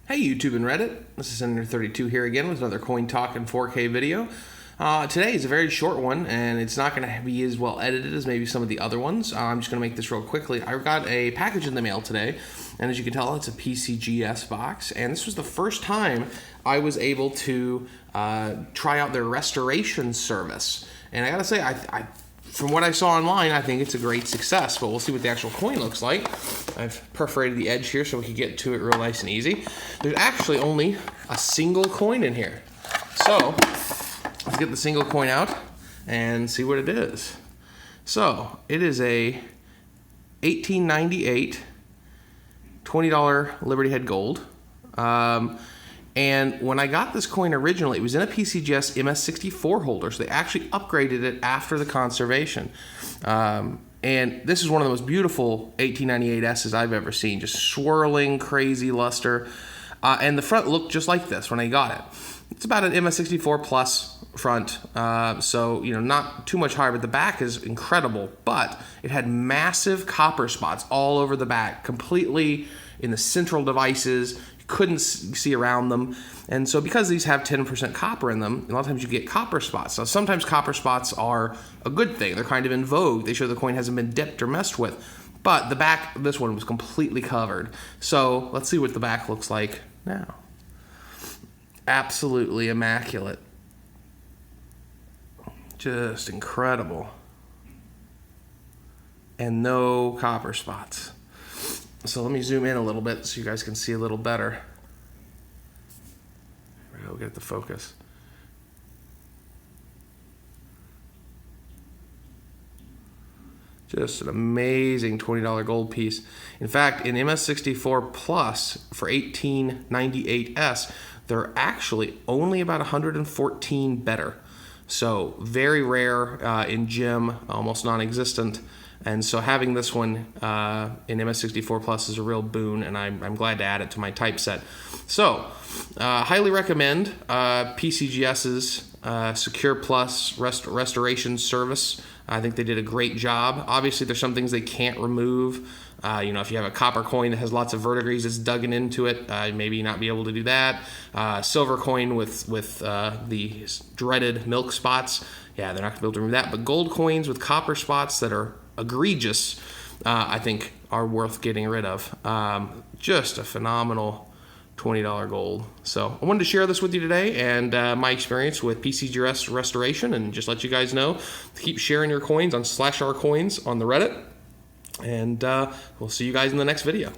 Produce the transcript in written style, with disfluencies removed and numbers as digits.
Hey YouTube and Reddit, this is Senator 32 here again with another Coin Talk in 4K video. Today is a very short one and it's not going to be as well edited as maybe some of the other ones. I'm just going to make this real quickly. I got a package in the mail today, and as you can tell it's a PCGS box, and this was the first time I was able to try out their restoration service. And I gotta say, from what I saw online, I think it's a great success, but we'll see what the actual coin looks like. I've perforated the edge here so we can get to it real nice and easy. There's actually only a single coin in here. So, let's get the single coin out and see what it is. So, it is a 1898 $20 Liberty Head Gold. And when I got this coin originally, it was in a PCGS MS64 holder, so they actually upgraded it after the conservation. And this is one of the most beautiful 1898S's I've ever seen, just swirling, crazy luster. And the front looked just like this when I got it. It's about an MS64 plus front, so not too much higher, but the back is incredible. But it had massive copper spots all over the back, completely in the central devices. Couldn't see around them, and so because these have 10% copper in them, a lot of times you get copper spots. Now sometimes copper spots are a good thing, they're kind of in vogue, they show the coin hasn't been dipped or messed with, but the back of this one was completely covered. So let's see what the back looks like now. Absolutely immaculate, just incredible, and no copper spots. So let me zoom in a little bit so you guys can see a little better. There we go, get the focus. Just an amazing $20 gold piece. In fact, in MS64 Plus for 1898S, they're actually only about 114 better. So very rare in gem, almost non-existent. And so having this one in MS64 Plus is a real boon, and I'm glad to add it to my typeset. So, highly recommend PCGS's Secure Plus restoration service. I think they did a great job. Obviously, there's some things they can't remove. If you have a copper coin that has lots of verdigris that's dug into it, maybe not be able to do that. Silver coin with the dreaded milk spots, yeah, they're not going to be able to remove that. But gold coins with copper spots that are egregious, I think are worth getting rid of. Just a phenomenal $20 gold. So I wanted to share this with you today, and my experience with PCGS restoration, and just let you guys know, keep sharing your coins on /rcoins on the Reddit, and we'll see you guys in the next video.